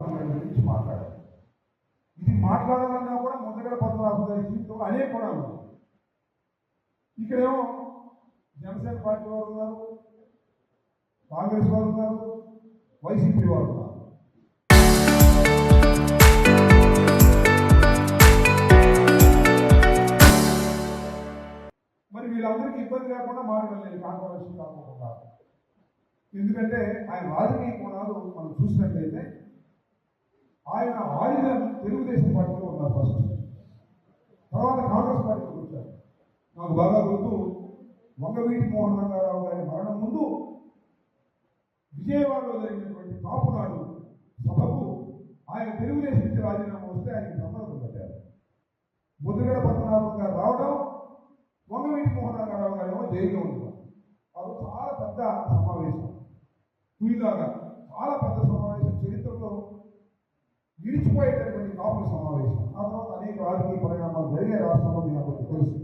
గురించి మాట్లాడాలి. ఇది మాట్లాడాలన్నా కూడా ముద్రగడ పద్మనాభం గారి జీవితంలో అనేక కూడా ఉన్నాయి. ఇక్కడేమో జనసేన పార్టీ వారు ఉన్నారు, కాంగ్రెస్ వారు ఉన్నారు, వైసీపీ వారు ఉన్నారు. మరి వీళ్ళందరికీ ఇబ్బంది లేకుండా మాట్లాడలేదు, కాంట్రవర్సీ కాకుండా. ఎందుకంటే ఆయన రాజకీయ కోణాలు మనం చూసినట్లయితే ఆయన ఆయుధం తెలుగుదేశం పార్టీలో ఉన్నారు ఫస్ట్, తర్వాత కాంగ్రెస్ పార్టీకి వచ్చారు. నాకు బాగా గుర్తు, వంగవీటి మోహన్ రంగారావు గారి మరణం ముందు విజయవాడలో జరిగినటువంటి కాపునాడు సభకు ఆయన తెలుగుదేశం నుంచి రాజీనామా వస్తే ఆయనకి సమ్మతం పెట్టారు. ముద్రగడ పద్మనాభం గారు రావడం, వంగవీటి మోహన్ రంగారావు గారు ఏమో జైల్లో ఉన్నారు. అది చాలా పెద్ద సమావేశం, కుయిలాగా చాలా పెద్ద సమావేశం, చరిత్రలో విడిచిపోయేటటువంటి కాపుల సమావేశం. ఆ తర్వాత అనేక రాజకీయ పరిణామాలు జరిగే రాష్ట్రంలో మీకు అందరికీ తెలుసు.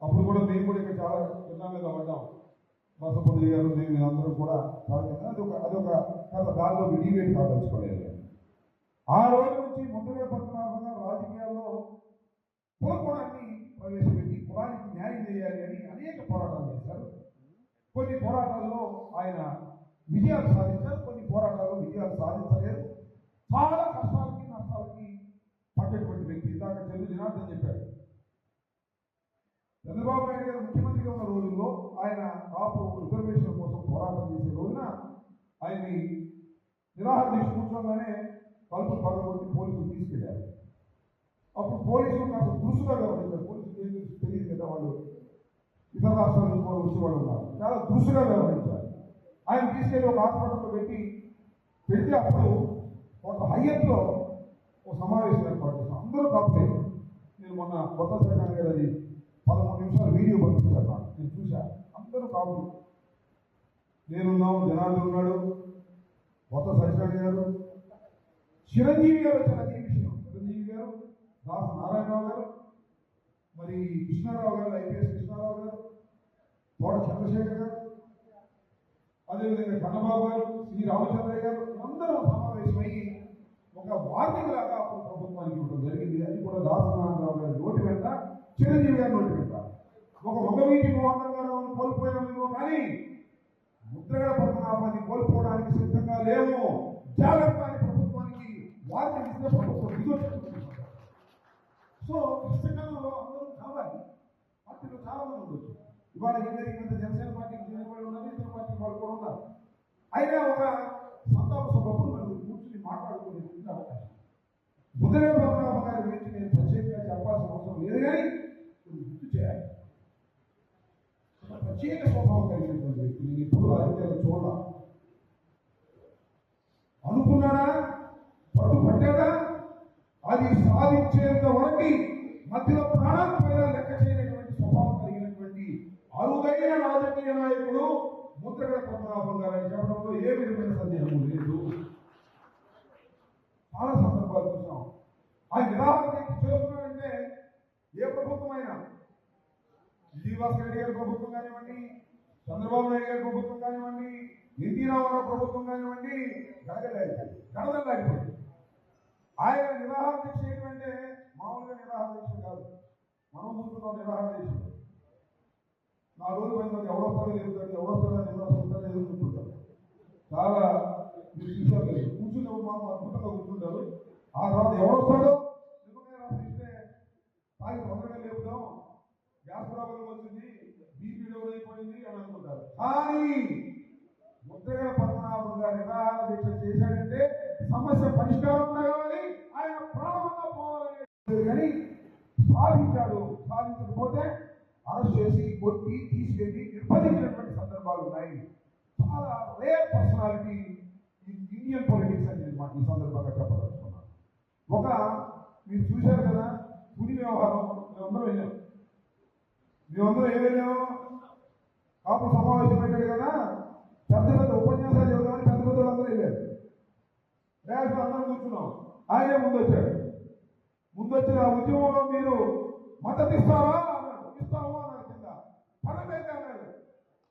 అప్పుడు కూడా మేము కూడా ఇక్కడ చాలా చిన్న మీద పడ్డాం. బసపల్లి గారు మేము అందరూ కూడా చాలా అదొక కథ, దానిలో డిబేట్ కాదలుచుకోలేదు. ఆ రోజు నుంచి ముద్రగడ పద్మనాభం గారు రాజకీయాల్లో కులకోణాన్ని ప్రవేశపెట్టి కులానికి న్యాయం చేయాలి అని అనేక పోరాటాలు చేశారు. కొన్ని పోరాటాల్లో ఆయన విజయాలు సాధించారు, కొన్ని పోరాటాల్లో విజయాలు సాధించలేదు. చాలా కష్టాలకి నష్టాలకి పడ్డటువంటి వ్యక్తి. ఇందాక చెల్లు జనార్దన్ చెప్పాడు, చంద్రబాబు నాయుడు గారు ముఖ్యమంత్రిగా ఉన్న రోజుల్లో ఆయన కాపు రిజర్వేషన్ కోసం పోరాటం చేసే రోజున ఆయన్ని నిరాహార దీక్ష కూర్చోగానే కలుపు పగలగొట్టి పోలీసులు తీసుకెళ్లారు. అప్పుడు పోలీసులు నాకు దురుసుగా వ్యవహరించారు. పోలీసులు ఏం తెలియదు కదా, వాళ్ళు ఇతర రాష్ట్రాల నుంచి కూడా వచ్చి వాళ్ళు ఉన్నారు, చాలా దురుసుగా వ్యవహరించారు. ఆయన తీసుకెళ్లి ఒక హాస్పిటల్లో పెడితే అప్పుడు ఒక హయ్యత్లో ఒక సమావేశం ఏర్పాటు చేస్తాం. అందరూ కాపులేదు. నేను మొన్న కొత్త సరికాని గారు అది 13 నిమిషాలు వీడియో పంపించాను, నాకు నేను చూశాను. అందరూ కాపులు, నేనున్నాము, జనార్దన్ ఉన్నాడు, కొత్త సరికాని గారు, చిరంజీవి గారు వచ్చారు. అదే విషయం, చిరంజీవి గారు, దాస నారాయణరావు గారు, మరి కృష్ణారావు గారు, ఐపీఎస్ కృష్ణారావు గారు, తోట చంద్రశేఖర్ గారు, అదేవిధంగా కన్నబాబు గారు, శ్రీ రామచంద్రయ్య గారు, అందరూ సమావేశమై ఒక వార్నింగ్ లాగా అప్పుడు ప్రభుత్వానికి ఇవ్వడం జరిగింది. అది కూడా దాసనారాయణరావు గారి నోటి వెంట, చిరంజీవి గారి నోటి వెంట. ఒక వంగవీటి మోహన్ గారు కోల్పోయామేమో కానీ ముద్రగడ పద్మనాభాన్ని కోల్పోవడానికి సిద్ధంగా లేము, జాగ్రత్త అని ప్రభుత్వానికి వార్నింగ్ ఇస్తే ప్రభుత్వం దిగొచ్చుకుంటుంది. సో కష్టకాలంలో అందరూ కావాలి, పార్టీలో చాలా మంది ఉండొచ్చు. ఇవాళ ఏదైనా జనసేన పార్టీకి చెందిన వాళ్ళు ఉన్నారు, ఇతర పార్టీ వాళ్ళు కూడా ఉన్నారు. అయినా ఒక సంతాప సభప్పుడు మనం కూర్చుని మాట్లాడుకునే అవకాశం. ముద్రగడ పద్మనాభం గారి గురించి నేను ప్రత్యేకంగా చెప్పాల్సిన అవసరం లేదు, కానీ గుర్తు చేయాలి. ఒక ప్రత్యేక స్వభావం కలిగినటువంటి వ్యక్తి. నేను ఇప్పుడు రాజకీయాలు చూడాలి అనుకున్నాడా, పట్టుబడ్డాడా, అది సాధించేంత వరకు మధ్యలో ప్రాణాలు పేద లెక్క చేయనటువంటి స్వభావం కలిగినటువంటి అరుదైన రాజకీయ నాయకుడు ముద్రగడ పద్మనాభం గారు అని చెప్పడంలో ఏ విధమైన సందేహము లేదు. చాలా సందర్భాలు చూసాం. ఆ నిరాహార చేస్తున్నాడంటే ఏ ప్రభుత్వం అయినా, శ్రీనివాస్ రెడ్డి గారి ప్రభుత్వం కానివ్వండి, చంద్రబాబు నాయుడు గారి ప్రభుత్వం కానివ్వండి, ఎన్టీ రామారావు ప్రభుత్వం కానివ్వండి, గడదలాగిపోయింది. ఆయన నిరాహార దీక్ష ఏంటంటే మామూలుగా నిరాహార దీక్ష కాదు, మనం చూస్తున్నాం నిరాహార దీక్ష. 4 రోజులు పోయింది, ఎవడొస్తాడో ఎదుగుతాడు, ఎవడొస్తాడో నిరాశిస్తాడో ఎదుర్కొంటుంటారు. చాలా మీరు చూసారు లేదు, కూర్చుని మాకు అద్భుతంగా కూర్చుంటారు. ఆ తర్వాత ఎవడొస్తాడో నిజంగా రాసిస్తే తాగి తొందరగా లేపుదాం, గ్యాస్ ప్రాబ్లం వచ్చింది, బీపీ డౌన్ అయిపోయింది అని అనుకుంటారు. కానీ ముద్రగడ పద్మనాభం గారు నిరాహార దీక్ష చేశాడంటే సమస్య పరిష్కారం కావాలి, ఆయన ప్రాణంగా పోవాలని కానీ సాధించాడు. సాధించకపోతే అరెస్ట్ చేసి కొట్టి తీసుకెళ్లి నిర్బంధించినటువంటి సందర్భాలు ఉన్నాయి. చాలా రేర్ పర్సనాలిటీ ఇండియన్ పొలిటిక్స్ అని నేను మాకు ఈ సందర్భంగా చెప్పదలుచుకున్నాను. ఒక మీరు చూశారు కదా పులి వ్యవహారం, మేమందరం వెళ్ళాం. మేమందరం ఏం వెళ్ళాము, కాపు సమావేశం పెట్టాడు కదా, పెద్ద పెద్ద ఉపన్యాసాలు చెబుతామని పెద్ద పెద్దలు అందరూ వెళ్ళారు. రేపు అందరం కూర్చున్నాం. ఆయనే ముందొచ్చిన ఉద్యమంలో మీరు మద్దతు ఇస్తావా అన్నాడు. ఇస్తావా అన్నాడు. కింద పడలేదు అన్నాడు.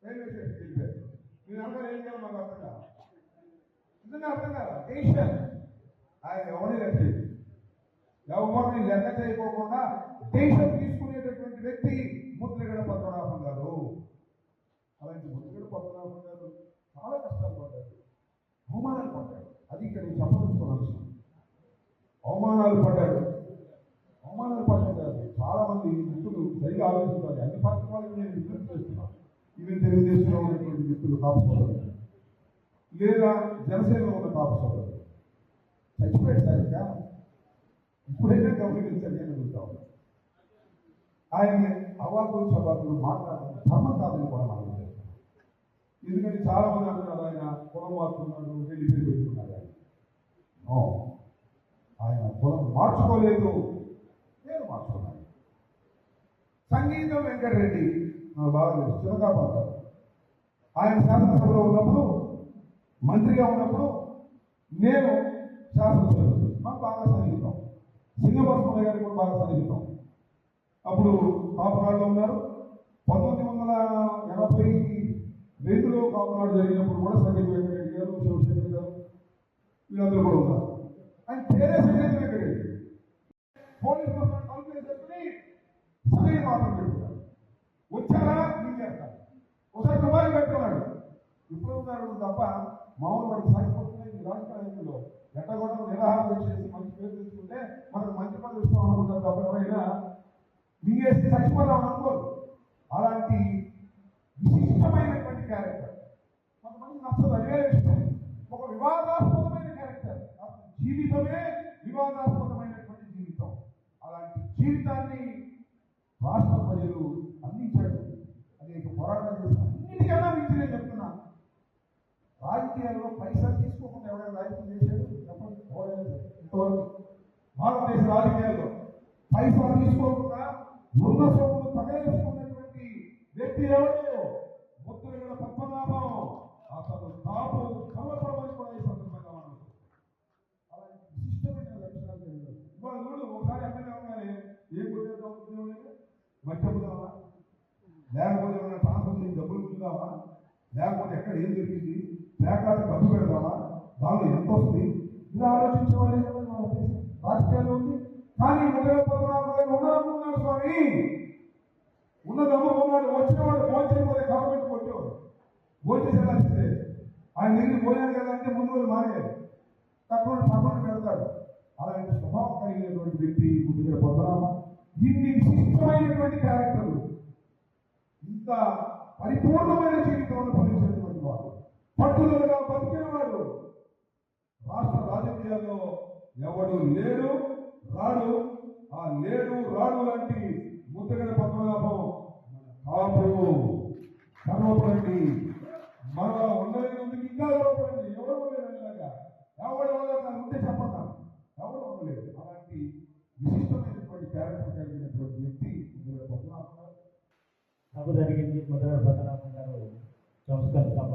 రైల్వే స్టేషన్కి వెళ్ళిపోయారు. మీరు అందరూ ఏం చేయాలి మాకు అర్థం కాదు, నిజంగా అర్థం కాదు. ఆయన ఎవరిని లెక్క చేయదు. ఎవరిని లెక్క చేయకోకుండా దేశం తీసుకునేటటువంటి వ్యక్తి ముద్రగడ పద్మనాభం గారు. అలాంటి ముద్రగడ పద్మనాభం గారు చాలా కష్టాలు పడ్డారు, అవమానాలు పడ్డాడు. అది ఇక్కడ నేను చెప్పదలుచుకున్న విషయం. అవమానాలు పడ్డాడు కాదు. చాలా మంది మిత్రులు సరిగా ఆలోచించాలి. అన్ని పార్టీ వాళ్ళకి నేను విజ్ఞప్తి చేస్తున్నాను. ఈవెన్ తెలుగుదేశంలో ఉన్నటువంటి మిత్రులు కాపు సోదరులు లేదా జనసేనలో ఉన్న కాపు సోదరులు చచ్చిపోయాడు సరిగ్గా ఇప్పుడైనా గౌరవించాలి అని అడుగుతాం. ఆయన్ని అవాకులు చవాకులు మాట్లాడడం ధర్మం కాదని కూడా మనం చేస్తాం. ఎందుకంటే చాలా మంది అంటున్నారు ఆయన కులం మార్చుకున్నాడు, వెళ్ళి పేరు పెట్టుకున్నాడు. ఆయన కులం మార్చుకోలేదు, నేను మార్చుకున్నాను. సంగీతం వెంకటరెడ్డి నాకు బాగా తెలుసు, చిరకాపాడు. ఆయన శాసనసభలో ఉన్నప్పుడు, మంత్రిగా ఉన్నప్పుడు నేను శాసనసభ్యుడు, మాకు బాగా సన్నిహితం. సింగభస్మయ్య గారికి కూడా బాగా సన్నిహితం. అప్పుడు కాపునాడులో ఉన్నారు. 1982లో కాపునాడు జరిగినప్పుడు కూడా సంగీత వెంకటరెడ్డి గారు, శివశంకర్ గారు వీళ్ళందరూ కూడా ఉన్నారు. ఆయన పేరే సంగీత వెంకటరెడ్డి. పోలీసు కంప్లైంట్ చెప్పుకుని సమయం మాత్రం పెట్టుకున్నారు. వచ్చారా మీకు చేస్తారు, ఒకసారి దుబాయ్ పెట్టుకున్నాడు. ఇప్పుడు ఉన్నాడు తప్ప మామూలు వాడికి సాగిపోతున్నాయి. ఈ రాజకీయాల్లో ఎట్టగొట్ట నిరాహారం చేసి మంచి పేరు తెచ్చుకుంటే మనకు మంచి పని ఇస్తాం అనుకుంటారు తప్ప ఎవరైనా మింగేసి చచ్చిపోదాం అనుకోరు. అలాంటి విశిష్టమైనటువంటి క్యారెక్టర్ కొంతమంది నచ్చదు, అదే ఇష్టం. ఒక వివాదాస్పదమైన క్యారెక్టర్, జీవితమే వివాదాస్పదమైనటువంటి జీవితం. అలాంటి జీవితాన్ని రాష్ట్ర ప్రజలు అందించాడు. అనేక పోరాటాలు చేస్తాను. అన్నిటికన్నా మించి నేను చెప్తున్నాను, రాజకీయాల్లో పైసలు తీసుకోకుండా ఎవరైనా రాజకీయం చేశాడు చెప్పండి. ఇంతవరకు భారతదేశ రాజకీయాల్లో పైసలు తీసుకోకుండా ఉన్న సొమ్మును తగలేసుకున్నటువంటి వ్యక్తి ఎవరు? ముద్రగడ పద్మనాభం. అతను తాపు కళ్ళపడమని కూడా ఈ సందర్భంగా మనం అలాంటి విశిష్టమైన లక్షణాలు ఇవాళ చూడు. ఒకసారి ఎమ్మెల్యే అవగానే ఏం కొట్టేద్దాం, మట్టి అమ్ముదామా, లేకపోతే ఏమైనా ట్రాన్స్ఫర్ చేసి డబ్బులు ఉంచుదామా, లేకపోతే ఎక్కడ ఏం జరిగింది, పేకాట ఖర్చు పెడదామా, దానిలో ఎంత వస్తుంది, ఇలా ఆలోచించే వాళ్ళే కదా మన దేశం రాజకీయాల్లో ఉంది. కానీ ముద్రగడ పద్మనాభం ఉన్నాడు స్వామి, ఉన్నదమ్మ ఉన్నాడు. వచ్చినవాడు భోజనం పోతే గవర్నమెంట్ కొట్టేవాడు, భోజనం చేయాల్సిందే. ఆయన తిరిగి భోజనాలు కదా అంటే ముందు రోజు మానేయాలి, తక్కువ పక్కన పెడతాడు. అలాంటి స్వభావం కలిగినటువంటి వ్యక్తి ముద్రగడ పద్మనాభం. ఇన్ని విశిష్టమైనటువంటి క్యారెక్టర్లు, ఇంత పరిపూర్ణమైన జీవితంలో ఫలించినటువంటి వాడు, పట్టుదలగా బతికినవాడు. రాష్ట్ర రాజకీయాల్లో ఎవడు లేడు రాడు. ఆ లేడు రాడు లాంటి ముద్రగడ పద్మనాభం కాపు. గర్వపడండి, మనలో ఉండలేనందుకు ఇంకా గర్వపడండి. ఎవరు ఉండలేదనిలాగా ఎవరు ఉంటే చెప్పన్నాను, ఎవరు ఉండలేదు. అలాంటి విశిష్టమైనటువంటి క్యారెక్టర్ కలిగినటువంటి వ్యక్తి ముద్రగడ పద్మనాభం గారు. సభ జరిగింది. ముద్రగడ పద్మనాభం గారు సంస్కరణ సభ.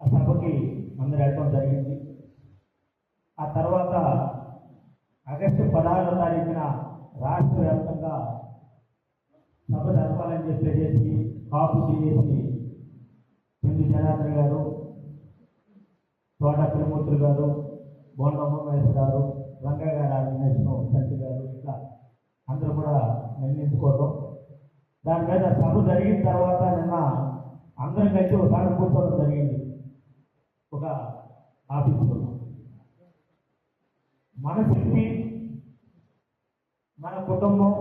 ఆ సభకి అందరు వెళ్ళడం జరిగింది. ఆ తర్వాత ఆగస్టు 16వ తారీఖున రాష్ట్ర వ్యాప్తంగా సభ జరపాలని చెప్పేసి కాపు చేసి పిండి జనార్దన్ గారు, తోట తిరుమూర్తులు గారు, బోండమ్మ మహేష్ గారు, రంగయ్య గారు, ఆర్గనైజేషన్ సంటి గారు, ఇట్లా అందరూ కూడా నిర్ణయించుకోవడం. దాని మీద సభ జరిగిన తర్వాత నిన్న అందరం కలిసి ఒకసారి కూర్చోవడం జరిగింది ఒక ఆఫీసులో. మన శక్తి, మన కుటుంబం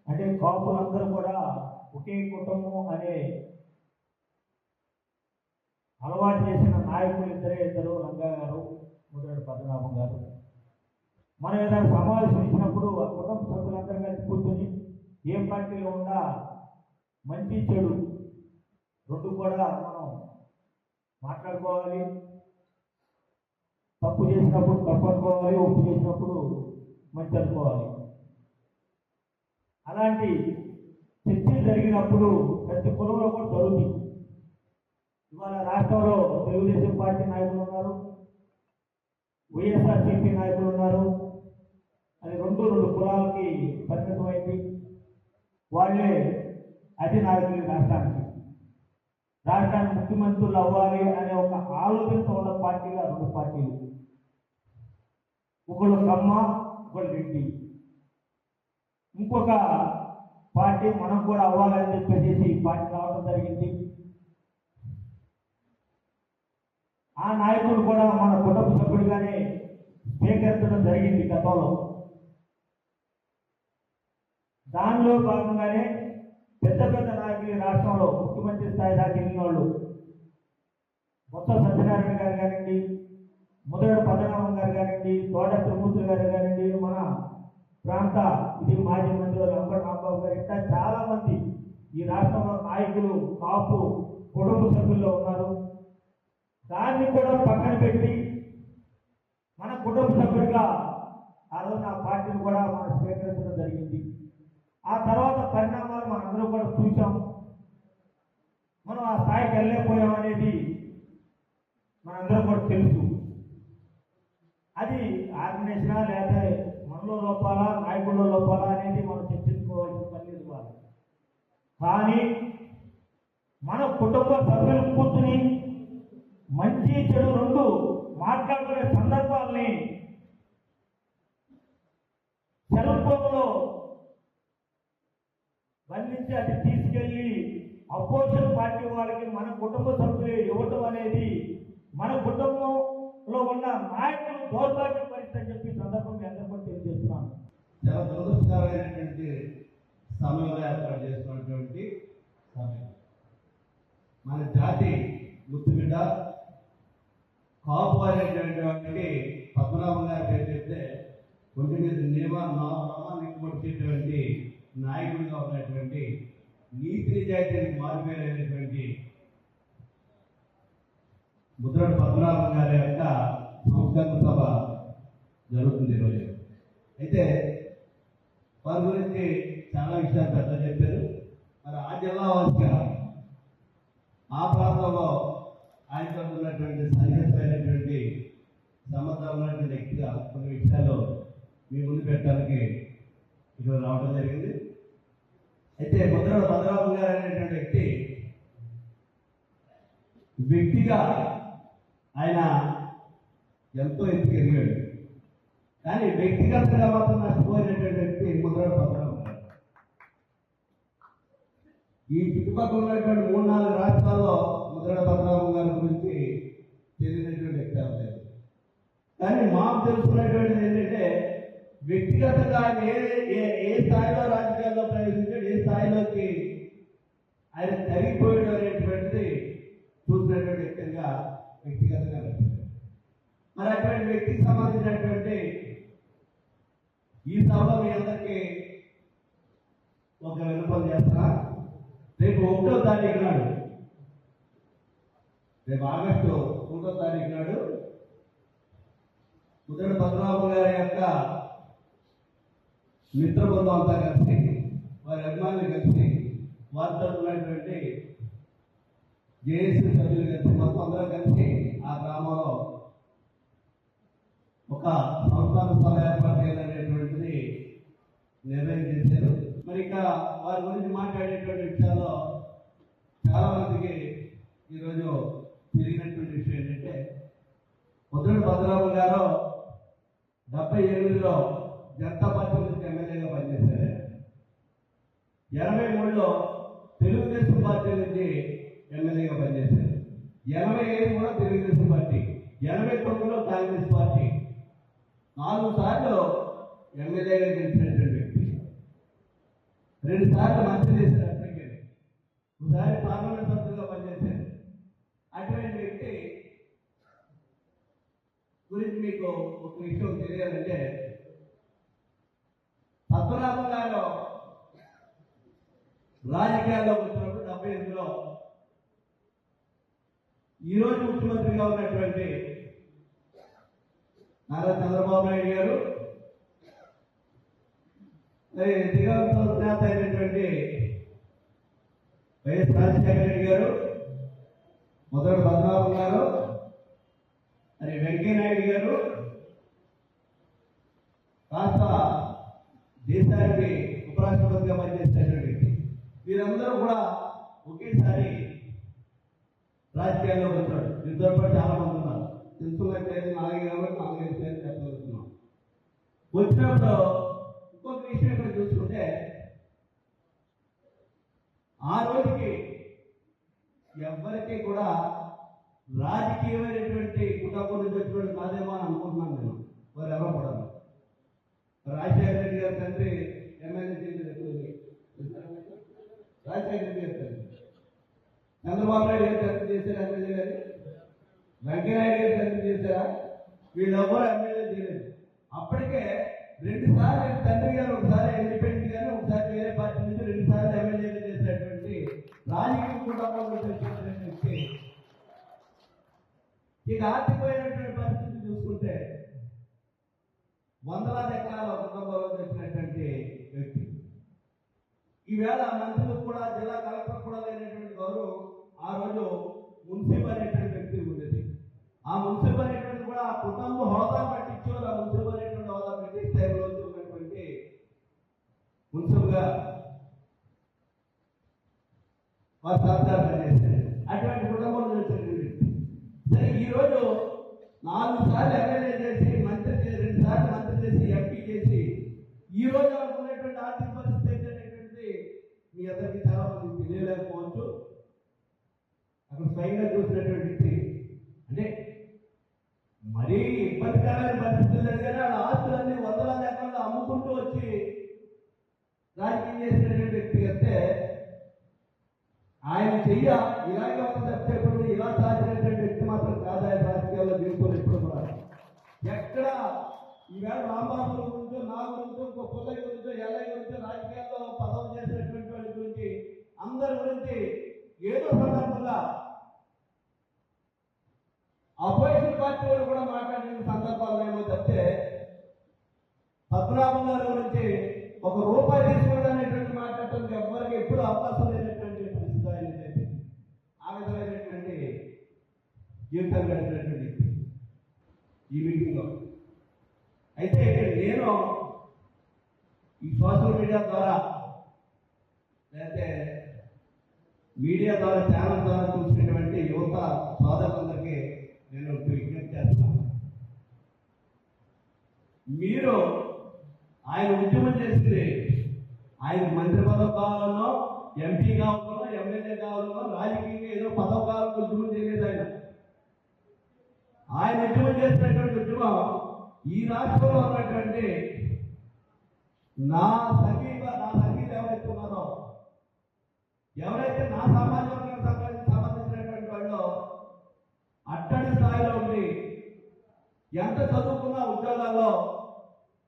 అంటే కాపులందరూ కూడా ఒకే కుటుంబం అనే అలవాటు చేసిన నాయకులు ఇద్దరు, రంగా గారు, ముద్రగడ పద్మనాభం గారు. మనం ఏదైనా సమావేశం ఇచ్చినప్పుడు ఆ కుటుంబ సభ్యులందరూ కలిసి కూర్చొని ఏ పార్టీలో ఉన్నా మంచి చెడు రెండు కూడా మనం మాట్లాడుకోవాలి. తప్పు చేసినప్పుడు తప్పు అనుకోవాలి, ఒప్పు చేసినప్పుడు మంచి అనుకోవాలి. అలాంటి చర్చలు జరిగినప్పుడు ప్రతి కులంలో కూడా జరుగుతుంది. ఇవాళ రాష్ట్రంలో తెలుగుదేశం పార్టీ నాయకులు ఉన్నారు, వైఎస్ఆర్సీపీ నాయకులు ఉన్నారు. అది రెండు కులాలకి పరిమితమైంది. వాళ్ళే అధినాయకులు రాష్ట్రానికి ముఖ్యమంత్రులు అవ్వాలి అనే ఒక ఆలోచనతో ఉన్న పార్టీలు రెండు పార్టీలు. ఒకళ్ళు కమ్మ, ఒకళ్ళు రెడ్డి. ఇంకొక పార్టీ మనం కూడా అవ్వాలని చెప్పేసి ఈ పార్టీ రావడం జరిగింది. ఆ నాయకుడు కూడా మన కుటుంబ సభ్యుడిగానే స్వీకరించడం జరిగింది గతంలో. దానిలో భాగంగానే పెద్ద పెద్ద నాయకులు ఈ రాష్ట్రంలో ముఖ్యమంత్రి స్థాయి దాకా వెళ్ళిన వాళ్ళు బొత్స సత్యనారాయణ గారు కానివ్వండి, ముదగడ పద్మనాభం గారు కానివ్వండి, తోట తిరుమూర్తి గారు కానివ్వండి, మన ప్రాంత ఇది మాజీ మంత్రి అంబటి రాంబాబు గారు, ఇంకా చాలా మంది ఈ రాష్ట్రంలో నాయకులు కాపు కుటుంబ సభ్యుల్లో ఉన్నారు. దాన్ని కూడా పక్కన పెట్టి మన కుటుంబ సభ్యుడిగా ఆ రోజు ఆ పార్టీని కూడా మనం స్వీకరించడం జరిగింది. ఆ తర్వాత పరిణామాలు మనందరూ కూడా చూసాం. మనం ఆ స్థాయికి వెళ్ళలేకపోయాం అనేది మనందరూ కూడా తెలుసు. అది ఆర్గనైజేషనా లేదా మనలో లోపాలా, నాయకుల్లో లోపాలా అనేది మనం చర్చించుకోవాల్సిన పని లేదు వాళ్ళు. కానీ మన కుటుంబ సభ్యులు కూర్చుని మంచి చెడు రెండు మాట్లాడుకునే సందర్భాల్ని సెల్ ఫోన్లో బంధించి అది తీసుకెళ్లి అపోజిషన్ పార్టీ వాళ్ళకి మన కుటుంబ సభ్యులు ఇవ్వటం అనేది మన కుటుంబంలో ఉన్న నాయకులు దౌర్భాగ్య పరిస్థితి అని చెప్పి సందర్భం మీ అందరూ కూడా తెలియజేస్తున్నాను. చాలా దురదృష్టకరమైనటువంటి సమయంలో ఏర్పాటు చేస్తున్నటువంటి సమయం. మన జాతి ముద్దుబిడ్డ కాపు అనేటువంటి వాటికి పద్మనాభం గారి పేరు చెప్తే ఒంటి మీద నామాన్ని ఎక్కుబడిచేటువంటి నాయకుడిగా ఉన్నటువంటి నీతి నిజాయితీకి మారిపోయినటువంటి ముద్రగడ పద్మనాభం గారి యొక్క సంస్కరణ సభ జరుగుతుంది ఈరోజు. అయితే వారి గురించి చాలా విషయాలు పెద్ద చెప్పారు. మరి ఆ జిల్లా వాసిగా ఆ ప్రాంతంలో ఆయనతో ఉన్నటువంటి సన్నిహితమైనటువంటి సమర్థం ఉన్నటువంటి వ్యక్తిగా కొన్ని విషయాలు మీ ముందు పెట్టడానికి ఈరోజు రావడం జరిగింది. అయితే ముద్రగడ పద్మనాభం గారు అనేటువంటి వ్యక్తిగా ఆయన ఎంతో ఎదిగాడు. కానీ వ్యక్తిగతంగా మాత్రం నష్టపోయినటువంటి వ్యక్తి ముద్రగడ పద్మనాభం గారు. ఈ చుట్టుపక్కల ఉన్నటువంటి 3-4 రాష్ట్రాల్లో ముద్రగడ పద్మనాభం గారి గురించి తెలియనటువంటి వ్యక్తి అవ్వలేదు. కానీ మాకు తెలుసుకున్నటువంటిది ఏంటంటే వ్యక్తిగతంగా ఆయన ఏ స్థాయిలో రాజకీయాల్లో ప్రవేశించాడు, ఏ స్థాయిలోకి ఆయన తరిగిపోయాడు అనేటువంటిది చూసినటువంటి వ్యక్తిగా వ్యక్తిగతంగా నచ్చింది. మరి అటువంటి వ్యక్తికి సంబంధించినటువంటి ఈ సభలో మీ అందరికీ ఒక విన్నపం చేస్తున్నా. రేపు 1వ తారీఖు నాడు, రేపు ఆగస్టు 1వ తారీఖు నాడు ముద్రగడ పద్మనాభం గారి యొక్క మిత్ర బృందం అంతా కలిసి, వారి అభిమానులు కలిసి, వారితో ఉన్నటువంటి జేఏసీ సభ్యులు కలిసి, మొత్తం అందరూ కలిసి ఆ గ్రామంలో ఒక సంస్థాన సభ ఏర్పాటు చేయాలనేటువంటిది నిర్ణయం చేశారు. మరి ఇంకా వారి గురించి మాట్లాడేటువంటి విషయాల్లో చాలా మందికి ఈరోజు తెలియనటువంటి విషయం ఏంటంటే ముద్రగడ పద్మనాభం గారు 78లో జనతా పార్టీ నుంచి ఎమ్మెల్యేగా పనిచేశారు. 83లో తెలుగుదేశం పార్టీ నుంచి ఎమ్మెల్యేగా పనిచేశారు. 85 కూడా తెలుగుదేశం పార్టీ, 89లో కాంగ్రెస్ పార్టీ. 4 సార్లు ఎమ్మెల్యేగా గెలిచినటువంటి వ్యక్తి. 2 సార్లు మంత్రి చేశారు. అప్పటికే ఒకసారి పార్లమెంట్ సభ్యులుగా పనిచేశారు. అటువంటి వ్యక్తి గురించి మీకు ఒక విషయం తెలియాలంటే పద్మనాభం గారు రాజకీయాల్లో వచ్చినప్పుడు 78లో ఈరోజు ముఖ్యమంత్రిగా ఉన్నటువంటి నారా చంద్రబాబు నాయుడు గారు, మరి దివంగత నేత అయినటువంటి వైఎస్ రాజశేఖర రెడ్డి గారు, ముద్రగడ పద్మనాభం గారు, మరి వెంకయ్యనాయుడు గారు, రాష్ట్ర దేశానికి ఉపరాష్ట్రపతిగా పనిచేసినటువంటి వీరందరూ కూడా ఒకేసారి రాజకీయాల్లోకి వచ్చాడు. దీంతో పాటు చాలా మంది ఉన్నారు. తెలుసుకున్నట్లయితే 4 కాబట్టి 4 పేర్లు చెప్పగలుగుతున్నాం. వచ్చినప్పుడు ఇంకొక విషయం ఇక్కడ చూసుకుంటే ఆ రోజుకి ఎవరికి కూడా రాజకీయమైనటువంటి కుటుంబం నుంచి వచ్చినటువంటి కాదేమో అని అనుకుంటున్నాను నేను. వారు ఎవరు కూడా రాజశేఖర రెడ్డి గారి తండ్రి ఎమ్మెల్యే చేసి రాజశేఖర రెడ్డి గారి తండ్రి, చంద్రబాబు నాయుడు గారి తండ్రి చేశారా ఎమ్మెల్యే గారు, వెంకయ్యనాయుడు గారి తండ్రి చేశారా, వీళ్ళెవ్వరూ ఎమ్మెల్యే చేయలేదు. అప్పటికే 2 సార్లు తండ్రి గారు ఒకసారి ఇండిపెండెంట్ గానే ఒకసారి వేరే పార్టీ నుంచి 2 సార్లు ఎమ్మెల్యేగా చేసినటువంటి రాజకీయ కుటుంబంలో వచ్చినటువంటి వ్యక్తి. ఇక ఆర్థికమైనటువంటి పరిస్థితి చూసుకుంటే వందలాది ఎకరాల కుటుంబంలో వచ్చినటువంటి వ్యక్తి. ఈవేళ మంత్రులకు కూడా జిల్లా కలెక్టర్ కూడా లేనటువంటి గౌరవం ఆ రోజు మున్సిపల్ అనేటువంటి వ్యక్తి ఉండేది. ఆ మున్సిపల్ అనేటువంటి కూడా ఆ కుటుంబ హోదా పట్టించారు. ఆ మున్సిపల్ అనేటువంటి హోదా పెట్టి స్థాయిలో ఉన్నటువంటి మున్సిపల్గా వారు సంసారం చేశారు. అటువంటి కుటుంబంలో వచ్చినటువంటి వ్యక్తి. సరే ఈరోజు 4 సార్లు ఎమ్మెల్యే చేసి మంత్రి 2 సార్లు మంత్రి చేసి ఎంపీ చేసి ఈ రోజు అనుకున్నటువంటి ఆర్థిక పరిస్థితి ఏంటనేటువంటిది మీ అందరికీ చాలా మంది తెలియలేకపోవచ్చు. అక్కడ స్వయంగా చూసినటువంటి వ్యక్తి అంటే మరీ ఇబ్బందికరమైన పరిస్థితులు జరిగానే వాళ్ళ ఆస్తులన్నీ వందలాది ఎకరాలు అమ్ముకుంటూ వచ్చి రాజకీయం చేసినటువంటి వ్యక్తి అయితే ఆయన చెయ్య ఇలాగే ఒక చెప్పేప్పుడు ఇలా సాధించినటువంటి వ్యక్తి మాత్రం కాదు. ఆయన రాజకీయాల్లో తీసుకొని ఎప్పుడు కూడా ఎక్కడ ఈవేళ రాంబాబు గురించో నా గురించో పుల్లయ్య గురించో ఎల్లయ్య గురించో రాజకీయాల్లో పదవి చేసినటువంటి వాళ్ళ గురించి అందరి గురించి ఏదో సందర్భంగా అపోజిషన్ పార్టీ వాళ్ళు కూడా మాట్లాడిన సందర్భాలు ఏమో చెప్తే పద్మనాభం గారి గురించి ₹1 తీసుకోవడం అనేటువంటి మాట్లాడటానికి ఎవరికి ఎప్పుడు అవకాశం లేనటువంటి పరిస్థితి ఆయన చెప్పి ఆ విధమైనటువంటి జీవితం గడిపినటువంటి ఈ మీటింగ్లో. అయితే నేను ఈ సోషల్ మీడియా ద్వారా లేకపోతే మీడియా ద్వారా ఛానల్ ద్వారా చూసినటువంటి యువత సోదరులందరికీ నేను విజ్ఞప్తి చేస్తున్నాను. మీరు ఆయన ఉద్యమం చేస్తే ఆయన మంత్రి పదవి కావాలనో ఎంపీ కావాలనో ఎమ్మెల్యే కావాలనో రాజకీయంగా ఏదో పదవి కావాలని ఉద్యమం చేయలేదు. ఆయన ఉద్యమం చేసినటువంటి ఉద్యమం ఈ రాష్ట్రంలో ఉన్నటువంటి నా సంగీత ఎవరైతే ఉన్నారో ఎవరైతే నా సమాజ వర్గానికి సంబంధించినటువంటి వాళ్ళు అట్టడి స్థాయిలో ఉండి ఎంత చదువుకున్న ఉద్యోగాల్లో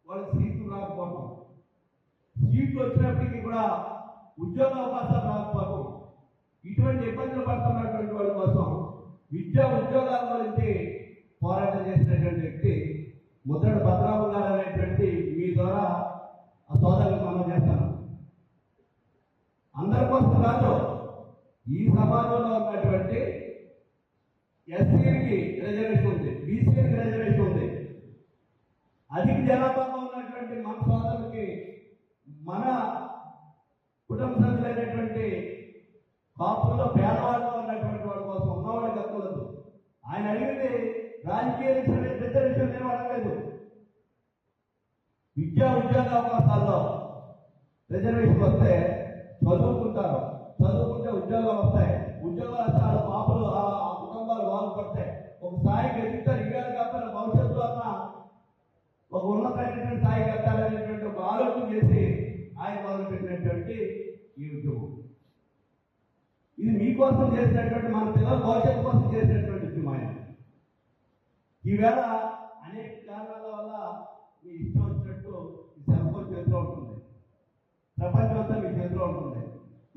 వాళ్ళకి సీట్లు రాకపోవటం, సీట్లు వచ్చినప్పటికీ కూడా ఉద్యోగ అవకాశాలు రాకపోవటం, ఇటువంటి ఇబ్బందులు పడుతున్నటువంటి వాళ్ళ కోసం ఉద్యోగాల గురించి పోరాటం చేసినటువంటి వ్యక్తి ముద్రగడ పద్మనాభం గారు అనేటువంటి మీ ద్వారా ఆ సోదరులకు మనం చేస్తాను. అందరి కోసం కాదు, ఈ సమాజంలో ఉన్నటువంటి ఎస్సీలకి రిజర్వేషన్ ఉంది, బీసీలకి రిజర్వేషన్ ఉంది. అధిక జనాభాలో ఉన్నటువంటి మన సోదరులకి మన కుటుంబ సభ్యులైనటువంటి కాపుల్లో పేదవాళ్ళలో ఉన్నటువంటి వాళ్ళ కోసం ఉన్నవాళ్ళకి దక్కలేదు. ఆయన అడిగింది రాజకీయ రిజర్వేషన్ నేను అడగలేదు. ఉద్యోగ అవకాశాల్లో రిజర్వేషన్ వస్తే చదువుకుంటారు, చదువుకుంటే ఉద్యోగాలు వస్తాయి, ఉద్యోగాలు వస్తే వాళ్ళ పాపలు ఆ కుటుంబాలు బాగుపడతాయి, ఒక స్థాయికి ఎదుగుతారు. ఇవాళ కాకుండా భవిష్యత్తులో అన్న ఒక ఉన్నతమైనటువంటి స్థాయికి వెళ్తారనేటువంటి ఒక ఆలోచన చేసి ఆయన మొదలుపెట్టినటువంటి ఈ ఉద్యమం. ఇది మీకోసం చేసినటువంటి మన పిల్లల భవిష్యత్తు కోసం చేసినటువంటి ఉద్యమం. ఆయన ఈవేళ